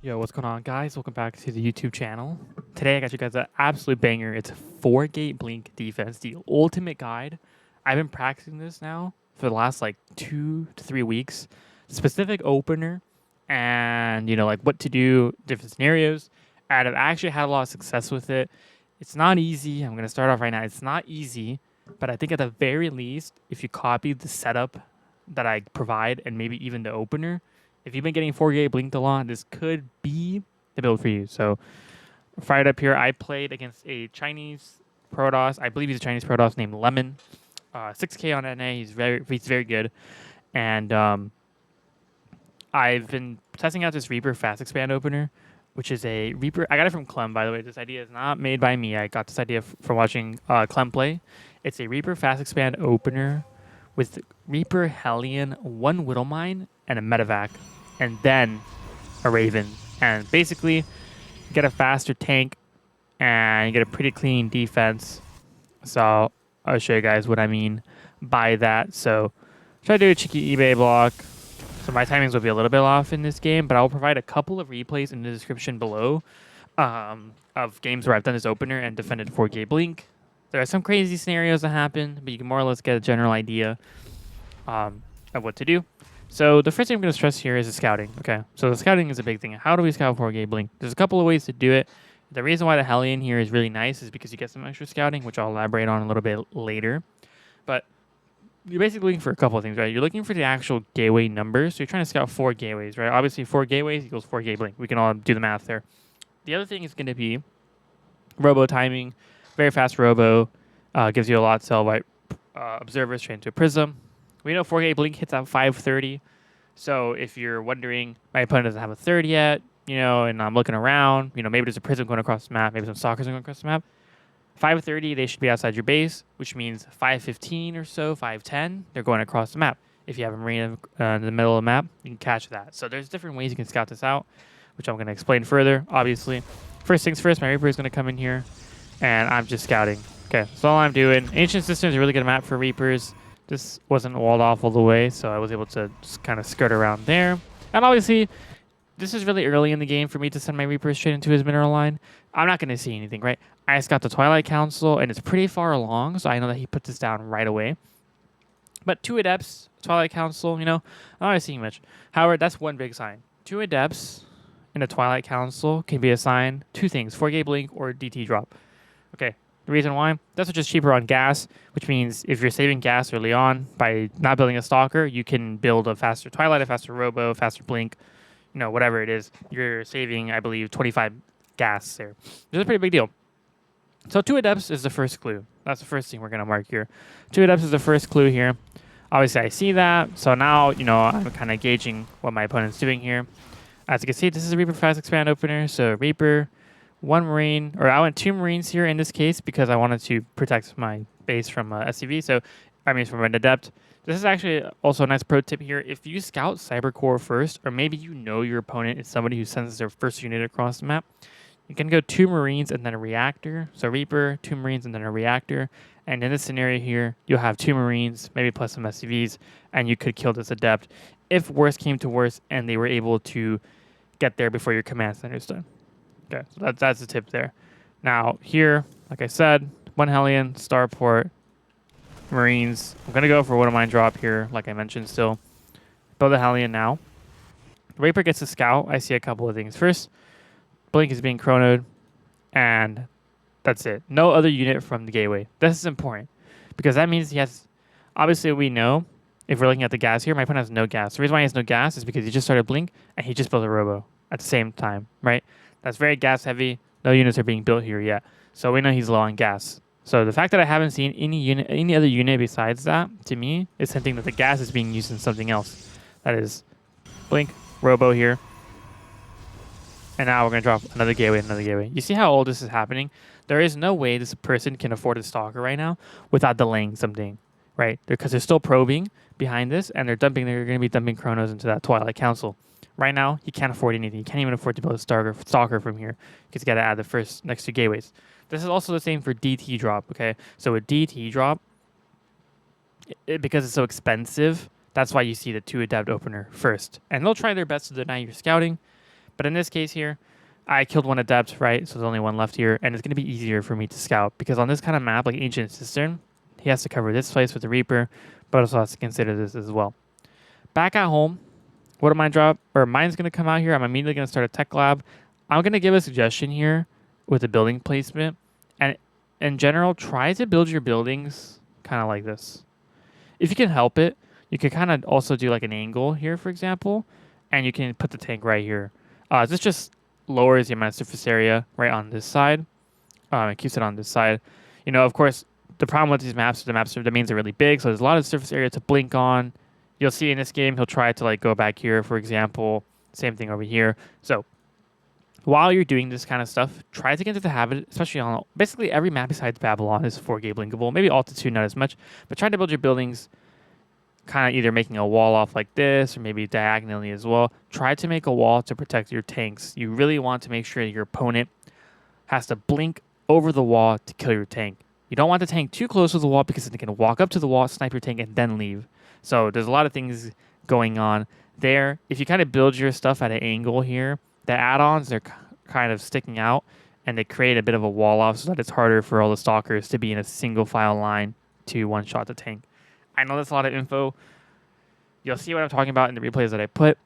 Yo, what's going on, guys? Welcome back to the YouTube channel. Today, I got you guys an absolute banger. It's a 4-gate blink defense, the ultimate guide. I've been practicing this now for the last like 2 to 3 weeks. Specific opener, and like what to do, different scenarios. And I've actually had a lot of success with it. It's not easy. I'm gonna start off right now. It's not easy, but I think at the very least, if you copy the setup that I provide and maybe even the opener, if you've been getting 4K blinked a lot, this could be the build for you. So, fired up here. I played against a Chinese Protoss. I believe he's a Chinese Protoss named Lemon. 6K on NA. He's very good. And I've been testing out this Reaper Fast Expand opener, which is a Reaper. I got it from Clem, by the way. This idea is not made by me. I got this idea from watching Clem play. It's a Reaper Fast Expand opener with Reaper Hellion, 1 Whittle Mine, and a Medevac, and then a Raven. And basically, you get a faster tank, and you get a pretty clean defense. So I'll show you guys what I mean by that. So try to do a cheeky eBay block. So my timings will be a little bit off in this game, but I'll provide a couple of replays in the description below of games where I've done this opener and defended 4K blink. There are some crazy scenarios that happen, but you can more or less get a general idea of what to do. So the first thing I'm going to stress here is the scouting. Okay, so the scouting is a big thing. How do we scout 4K blink? There's a couple of ways to do it. The reason why the Hellion here is really nice is because you get some extra scouting, which I'll elaborate on a little bit later. But you're basically looking for a couple of things, right? You're looking for the actual gateway numbers. So you're trying to scout 4 gateways, right? Obviously, 4 gateways equals 4K blink. We can all do the math there. The other thing is going to be robo timing. Very fast robo. Gives you a lot of cell right observers trained to a prism. We know 4K blink hits at 530. So if you're wondering, my opponent doesn't have a third yet, and I'm looking around, maybe there's a prism going across the map, maybe some stalkers going across the map. 530, they should be outside your base, which means 515 or so, 510, they're going across the map. If you have a marine in the middle of the map, you can catch that. So there's different ways you can scout this out, which I'm going to explain further, obviously. First things first, my Reaper is going to come in here, and I'm just scouting. Okay, that's all I'm doing. Ancient System is a really good map for Reapers. This wasn't walled off all the way, so I was able to just kind of skirt around there. And obviously, this is really early in the game for me to send my Reaper straight into his mineral line. I'm not going to see anything, right? I just got the Twilight Council, and it's pretty far along, so I know that he put this down right away. But 2 Adepts, Twilight Council, I'm not seeing much. However, that's one big sign. 2 Adepts in a Twilight Council can be assigned 2 things, 4K blink or DT drop. Okay. The reason why, that's just cheaper on gas, which means if you're saving gas early on by not building a stalker, you can build a faster Twilight, a faster Robo, a faster Blink, whatever it is. You're saving, I believe, 25 gas there. This is a pretty big deal. So 2 Adepts is the first clue. That's the first thing we're going to mark here. 2 Adepts is the first clue here. Obviously, I see that. So now, I'm kind of gauging what my opponent's doing here. As you can see, this is a Reaper Fast Expand opener. So Reaper, 1 Marine, or I went 2 Marines here in this case because I wanted to protect my base from SCV. So, from an Adept. This is actually also a nice pro tip here. If you scout Cybercore first, or maybe your opponent is somebody who sends their first unit across the map, you can go 2 Marines and then a Reactor. So Reaper, 2 Marines and then a Reactor. And in this scenario here, you'll have 2 Marines, maybe plus some SCVs, and you could kill this Adept if worse came to worse and they were able to get there before your command center's done. Okay, so that's the tip there. Now, here, like I said, 1 Hellion, Starport, Marines. I'm going to go for one of mine drop here, like I mentioned still. Build a Hellion now. Reaper gets a scout. I see a couple of things. First, Blink is being chronoed, and that's it. No other unit from the gateway. This is important, because that means he has... Obviously, we know, if we're looking at the gas here, my opponent has no gas. The reason why he has no gas is because he just started Blink, and he just built a Robo at the same time, right? That's very gas heavy. No units are being built here yet. So we know he's low on gas. So the fact that I haven't seen any other unit besides that, to me, is hinting that the gas is being used in something else. That is Blink, Robo here. And now we're going to drop another gateway. You see how all this is happening? There is no way this person can afford a stalker right now without delaying something, right? Because they're still probing behind this, and they're going to be dumping Chronos into that Twilight Council. Right now, he can't afford anything. He can't even afford to build a stalker from here because you got to add the first next 2 gateways. This is also the same for DT drop, okay? So with DT drop, because it's so expensive, that's why you see the 2 Adept opener first. And they'll try their best to deny your scouting, But in this case here, I killed one adept, right? So there's only one left here, and it's going to be easier for me to scout because on this kind of map, like Ancient Cistern, he has to cover this place with the Reaper, but also has to consider this as well. Back at home, what am I drop? Or mine's going to come out here. I'm immediately going to start a tech lab. I'm going to give a suggestion here with the building placement. And in general, try to build your buildings kind of like this. If you can help it, you can kind of also do like an angle here, for example, and you can put the tank right here. This just lowers the amount of surface area right on this side. It keeps it on this side. You know, of course, the problem with these maps, the domains are really big, so there's a lot of surface area to blink on. You'll see in this game, he'll try to like go back here, for example. Same thing over here. So while you're doing this kind of stuff, try to get into the habit, especially on basically every map besides Babylon is 4K blinkable. Maybe Altitude, not as much, but try to build your buildings kind of either making a wall off like this or maybe diagonally as well. Try to make a wall to protect your tanks. You really want to make sure your opponent has to blink over the wall to kill your tank. You don't want the tank too close to the wall because they can walk up to the wall, snipe your tank, and then leave. So there's a lot of things going on there. If you kind of build your stuff at an angle here, the add-ons, they're kind of sticking out, and they create a bit of a wall off so that it's harder for all the stalkers to be in a single file line to one-shot the tank. I know that's a lot of info. You'll see what I'm talking about in the replays that I put,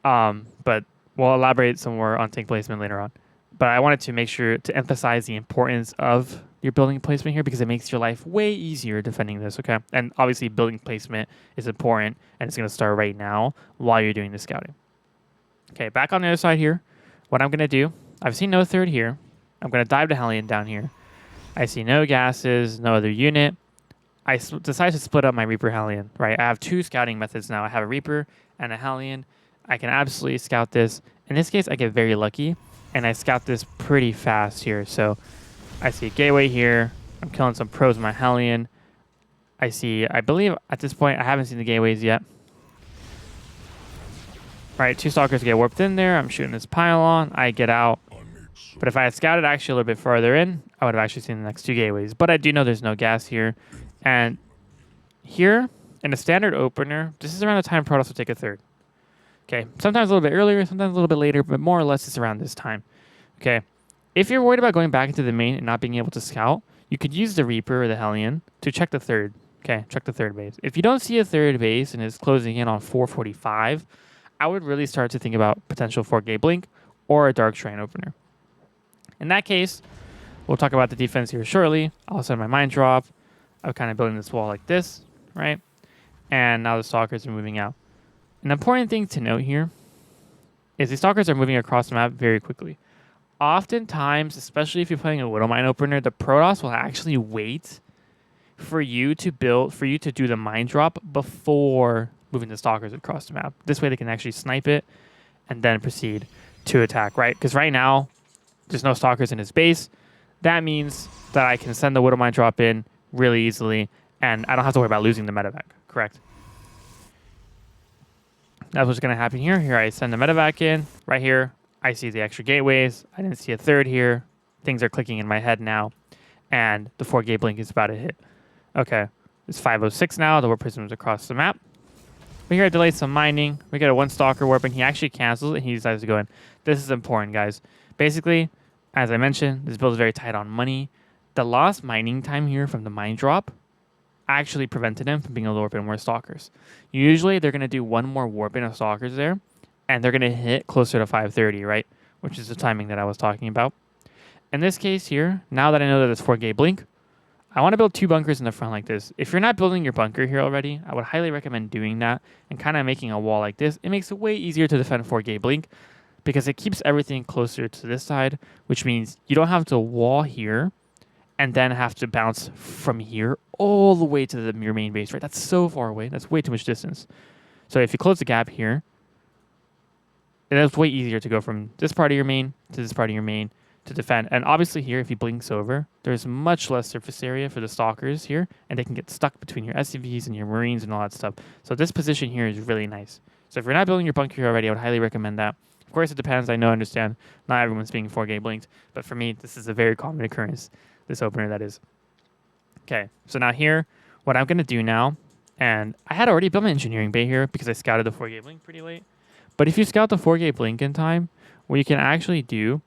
but we'll elaborate some more on tank placement later on. But I wanted to make sure to emphasize the importance of your building placement here because it makes your life way easier defending this, okay? And obviously building placement is important, and it's going to start right now while you're doing the scouting. Okay, back on the other side here, what I'm going to do, I've seen no third here. I'm going to dive to Hellion down here. I see no gases, no other unit. I decided to split up my Reaper Hellion, right? I have two scouting methods now. I have a Reaper and a Hellion. I can absolutely scout this. In this case, I get very lucky, and I scout this pretty fast here. So I see a gateway here. I'm killing some pros with my Hellion. I believe at this point, I haven't seen the gateways yet. Right, two stalkers get warped in there. I'm shooting this pylon. I get out. But if I had scouted actually a little bit farther in, I would have actually seen the next two gateways. But I do know there's no gas here. And here, in a standard opener, this is around the time Protoss will take a third. Okay, sometimes a little bit earlier, sometimes a little bit later, but more or less it's around this time. Okay, if you're worried about going back into the main and not being able to scout, you could use the Reaper or the Hellion to check the third. Okay, check the third base. If you don't see a third base and it's closing in on 445, I would really start to think about potential 4K blink or a Dark Shrine opener. In that case, we'll talk about the defense here shortly. I'll send my mine drop. I'm kind of building this wall like this, right? And now the stalkers are moving out. An important thing to note here is the stalkers are moving across the map very quickly. Oftentimes, especially if you're playing a Widow Mine opener, the Protoss will actually wait for you to do the mine drop before moving the stalkers across the map. This way they can actually snipe it and then proceed to attack, right? Because right now, there's no stalkers in his base. That means that I can send the Widow Mine drop in really easily, and I don't have to worry about losing the medevac, correct? That's what's going to happen here. Here I send the medevac in. Right here, I see the extra gateways. I didn't see a third here. Things are clicking in my head now, and the 4 gate blink is about to hit. Okay, it's 5:06 now. The warp prism's across the map. But here I delayed some mining. We get a one stalker warp, and he actually cancels it, and he decides to go in. This is important, guys. Basically, as I mentioned, this build is very tight on money. The lost mining time here from the mine drop actually prevented him from being able to warp in more stalkers. Usually, they're going to do one more warp in of stalkers there, and they're going to hit closer to 5:30, right? Which is the timing that I was talking about. In this case here, now that I know that it's 4 gate blink, I want to build two bunkers in the front like this. If you're not building your bunker here already, I would highly recommend doing that and kind of making a wall like this. It makes it way easier to defend 4 gate blink because it keeps everything closer to this side, which means you don't have to wall here and then have to bounce from here all the way to your main base, right? That's so far away. That's way too much distance. So if you close the gap here, it's way easier to go from this part of your main to this part of your main to defend. And obviously here, if he blinks over, there's much less surface area for the stalkers here, and they can get stuck between your SCVs and your Marines and all that stuff. So this position here is really nice. So if you're not building your bunker here already, I would highly recommend that. Of course, it depends. I understand. Not everyone's being 4 gate blinked, but for me, this is a very common occurrence, this opener that is. Okay, so now here, what I'm going to do now, and I had already built my engineering bay here because I scouted the 4 gate blink pretty late. But if you scout the 4 gate blink in time, what you can actually do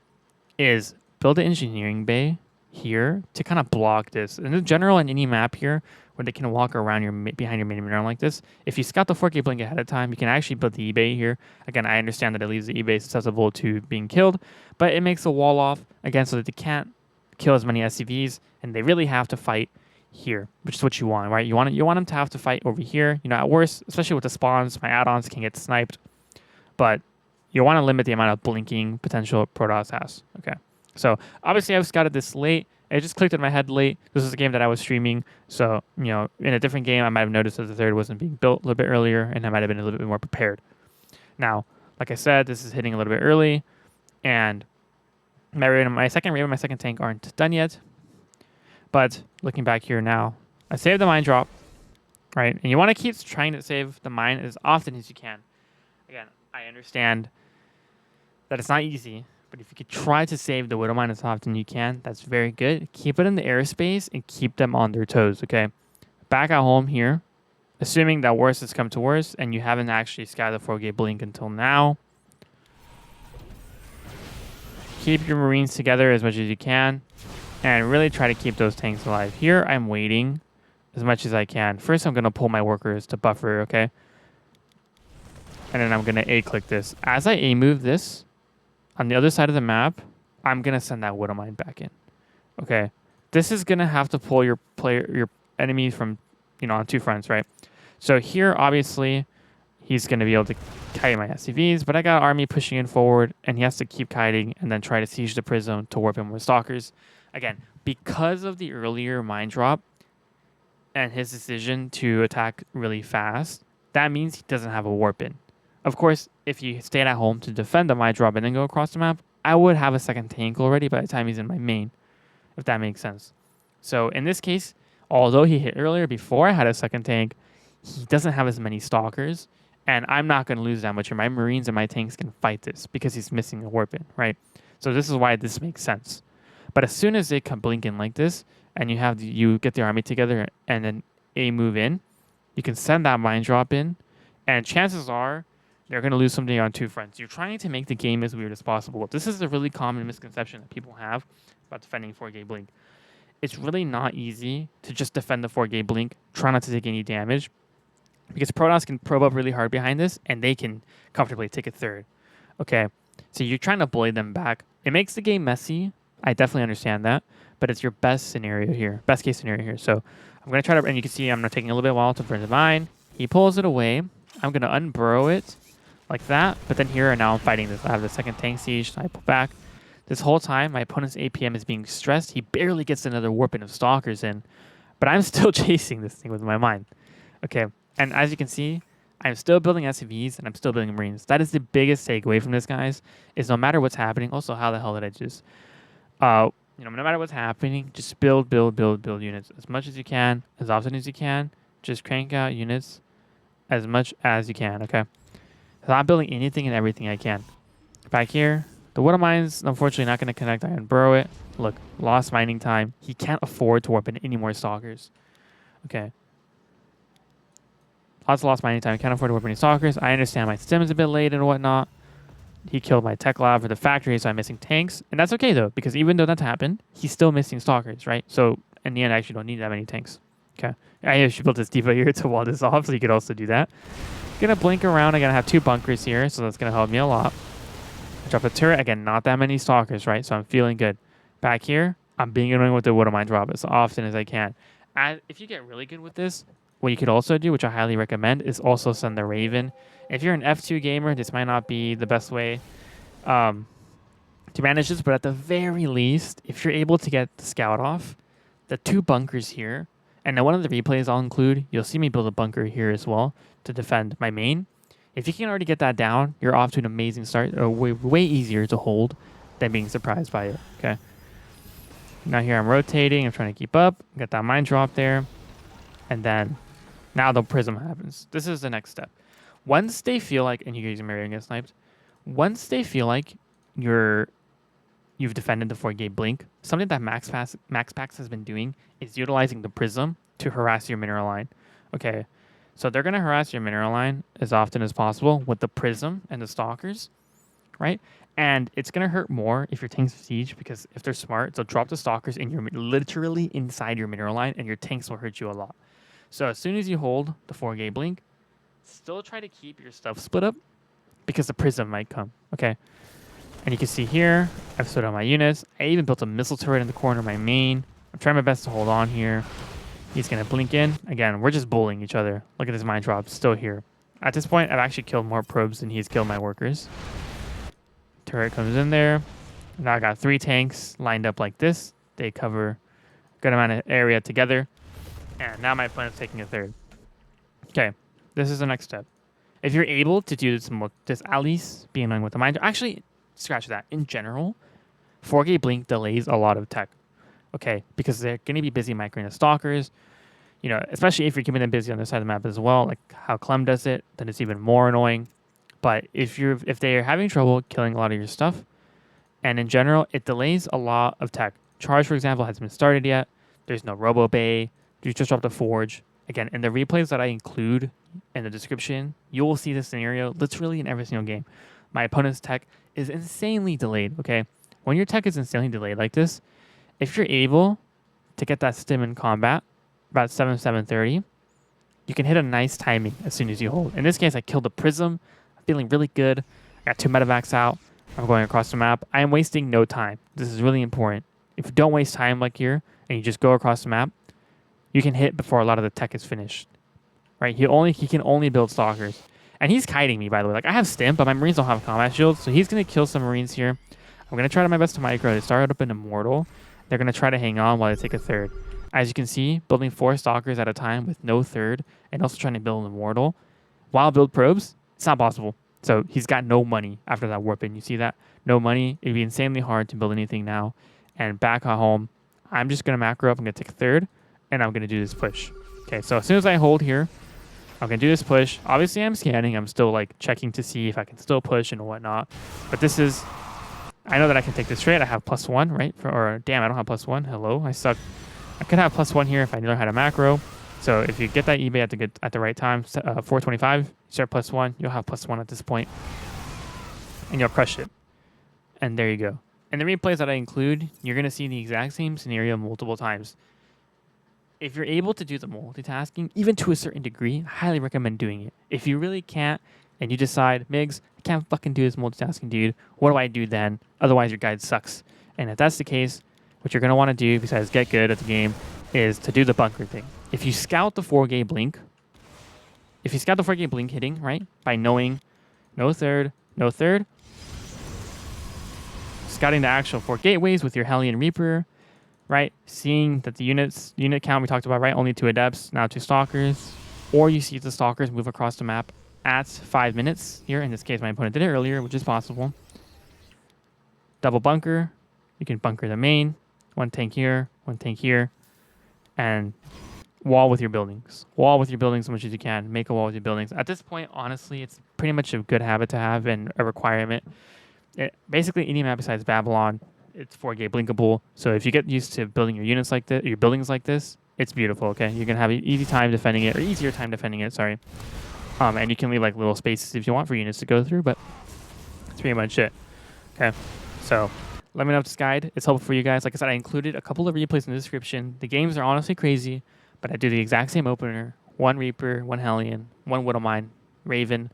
is build an engineering bay here to kind of block this. And in general, in any map here, where they can walk around behind your main mineral like this, if you scout the 4K blink ahead of time, you can actually build the eBay here. Again, I understand that it leaves the eBay susceptible to being killed, but it makes a wall off, again, so that they can't kill as many SCVs, and they really have to fight here, which is what you want, right? You want them to have to fight over here. You know, at worst, especially with the spawns, my add-ons can get sniped, but you want to limit the amount of blinking potential Protoss has. Okay, so obviously I've scouted this late. It just clicked in my head late. This is a game that I was streaming, so you know, in a different game, I might have noticed that the third wasn't being built a little bit earlier, and I might have been a little bit more prepared. Now, like I said, this is hitting a little bit early, and my second raid and my second tank aren't done yet. But looking back here now, I saved the mine drop, right? And you want to keep trying to save the mine as often as you can. Again, I understand that it's not easy, but if you could try to save the Widow Mine as often as you can, that's very good. Keep it in the airspace and keep them on their toes, okay? Back at home here, assuming that worse has come to worse and you haven't actually scouted the 4K blink until now, keep your Marines together as much as you can and really try to keep those tanks alive. Here, I'm waiting as much as I can. First, I'm going to pull my workers to buffer, okay? And then I'm going to A-click this. As I A-move this, on the other side of the map, I'm going to send that Widow Mine back in. Okay? This is going to have to pull your enemies from, you know, on two fronts, right? So here, obviously, he's going to be able to kite my SCVs, but I got army pushing in forward, and he has to keep kiting and then try to siege the prism to warp in with stalkers. Again, because of the earlier mine drop and his decision to attack really fast, that means he doesn't have a warp in. Of course, if you stayed at home to defend the mine drop and then go across the map, I would have a second tank already by the time he's in my main, if that makes sense. So in this case, although he hit earlier before I had a second tank, he doesn't have as many stalkers, and I'm not going to lose that much here. My Marines and my tanks can fight this because he's missing a warp in, right? So this is why this makes sense. But as soon as they come blink in like this, and you get the army together and then a move in, you can send that mine drop in, and chances are they're going to lose something on two fronts. You're trying to make the game as weird as possible. This is a really common misconception that people have about defending 4K blink. It's really not easy to just defend the 4K blink, try not to take any damage, because Protoss can probe up really hard behind this, and they can comfortably take a third. Okay, so you're trying to bully them back. It makes the game messy. I definitely understand that, but it's your best scenario here, best case scenario here. So I'm going to try to, and you can see I'm taking a little bit while to burn the mine. He pulls it away. I'm going to unburrow it like that, but then here, now I'm fighting this. I have the second tank siege, so I pull back. This whole time, my opponent's APM is being stressed. He barely gets another warp in of stalkers in, but I'm still chasing this thing with my mine. Okay, and as you can see, I'm still building SCVs and I'm still building Marines. That is the biggest takeaway from this, guys, is no matter what's happening, also how the hell did I just, no matter what's happening, just build units as much as you can, as often as you can. Just crank out units as much as you can, okay? So I'm building anything and everything I can. Back here, the Widow Mine's unfortunately not going to connect. I unburrow it. Look, lost mining time. He can't afford to warp in any more stalkers. Okay. Lost mining time. Can't afford to warp any stalkers. I understand my stim is a bit late and whatnot. He killed my tech lab for the factory, so I'm missing tanks. And that's okay, though, because even though that's happened, he's still missing stalkers, right? So in the end, I actually don't need that many tanks. Okay. I actually built this depot here to wall this off, so you could also do that. Gonna blink around. I'm gonna have two bunkers here, so that's gonna help me a lot. Drop a turret. Again, not that many stalkers, right? So I'm feeling good. Back here, I'm being annoying with the Widow Mine drop as often as I can. And if you get really good with this, what you could also do, which I highly recommend, is also send the Raven. If you're an F2 gamer, this might not be the best way to manage this, but at the very least, if you're able to get the scout off, the two bunkers here, and then one of the replays I'll include, you'll see me build a bunker here as well to defend my main. If you can already get that down, you're off to an amazing start. Way easier to hold than being surprised by it, okay? Now here I'm rotating. I'm trying to keep up. Get that mine drop there. And then now the prism happens. This is the next step. Once they feel like, and you guys are marrying get sniped, once they feel like you've defended the 4K blink, something that MaxPax has been doing is utilizing the prism to harass your mineral line. Okay, so they're going to harass your mineral line as often as possible with the prism and the stalkers, right? And it's going to hurt more if your tanks siege, because if they're smart, they'll drop the stalkers in your literally inside your mineral line, and your tanks will hurt you a lot. So as soon as you hold the 4-gate blink, still try to keep your stuff split up, because the prism might come. Okay. And you can see here, I've split out my units. I even built a missile turret in the corner of my main. I'm trying my best to hold on here. He's going to blink in. Again, we're just bullying each other. Look at this mine drop, still here. At this point, I've actually killed more probes than he's killed my workers. Turret comes in there. Now I got 3 tanks lined up like this. They cover a good amount of area together. And now my opponent's taking a third. Okay, this is the next step. If you're able to do this at least be annoying with the mine. Actually, scratch that. In general, 4K blink delays a lot of tech. Okay, because they're going to be busy microing the stalkers. You know, especially if you're keeping them busy on the side of the map as well, like how Clem does it, then it's even more annoying. But if they're having trouble killing a lot of your stuff, and in general, it delays a lot of tech. Charge, for example, hasn't been started yet. There's no Robo Bay. You just dropped a Forge. Again, in the replays that I include in the description, you will see this scenario literally in every single game. My opponent's tech is insanely delayed, okay? When your tech is insanely delayed like this, if you're able to get that stim in combat, about 7:30, you can hit a nice timing as soon as you hold. In this case, I killed the Prism. I'm feeling really good. I got 2 medevacs out. I'm going across the map. I am wasting no time. This is really important. If you don't waste time like here, and you just go across the map, you can hit before a lot of the tech is finished. Right? He can only build stalkers. And he's kiting me, by the way. Like, I have stim, but my Marines don't have combat shields, so he's going to kill some Marines here. I'm going to try my best to micro. They started up an Immortal. They're going to try to hang on while they take a third. As you can see, building 4 stalkers at a time with no third, and also trying to build an Immortal while build probes, it's not possible. So he's got no money after that warp in. You see that? No money. It'd be insanely hard to build anything now. And back at home, I'm just going to macro up. I'm going to take a third, and I'm going to do this push. Okay, so as soon as I hold here, I'm going to do this push. Obviously, I'm scanning. I'm still like checking to see if I can still push and whatnot. But this is... I know that I can take this straight. I have +1, right? Or damn, I don't have +1. Hello, I suck. I could have +1 here if I learn how to macro. So if you get that eBay at the right time, 425, start +1, you'll have +1 at this point, and you'll crush it. And there you go. And the replays that I include, you're going to see the exact same scenario multiple times. If you're able to do the multitasking, even to a certain degree, I highly recommend doing it. If you really can't, and you decide, Migs, I can't fucking do this multitasking, dude, what do I do then? Otherwise, your guide sucks. And if that's the case, what you're going to want to do, besides get good at the game, is to do the bunker thing. If you scout the 4-gate blink, hitting, right, by knowing no third, scouting the actual 4 gateways with your Hellion Reaper, right, seeing that the unit count we talked about, right, only 2 adepts, now 2 stalkers, or you see the stalkers move across the map at 5 minutes here. In this case, my opponent did it earlier, which is possible. Double bunker. You can bunker the main. 1 tank here, 1 tank here, and wall with your buildings. Wall with your buildings as much as you can. Make a wall with your buildings. At this point, honestly, it's pretty much a good habit to have and a requirement. Basically, any map besides Babylon, it's 4-gate blinkable. So if you get used to building your units like this, your buildings like this, it's beautiful. Okay, you can have an easy time defending it, or easier time defending it. Sorry. And you can leave like little spaces if you want for units to go through, but that's pretty much it. Okay, so let me know if this guide is helpful for you guys. Like I said, I included a couple of replays in the description. The games are honestly crazy, but I do the exact same opener. 1 Reaper, 1 Hellion, 1 Widowmine, Raven,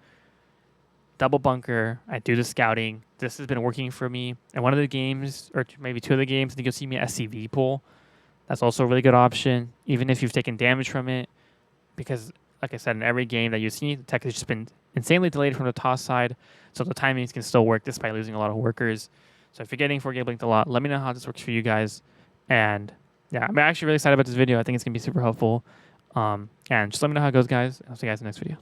double bunker. I do the scouting. This has been working for me. And one of the games, or maybe 2 of the games, I think you'll see me SCV pull. That's also a really good option, even if you've taken damage from it, because like I said, in every game that you see, the tech has just been insanely delayed from the toss side, so the timings can still work despite losing a lot of workers. So if you're getting 4-gate blinked a lot, let me know how this works for you guys. And yeah, I'm actually really excited about this video. I think it's going to be super helpful. And just let me know how it goes, guys. I'll see you guys in the next video.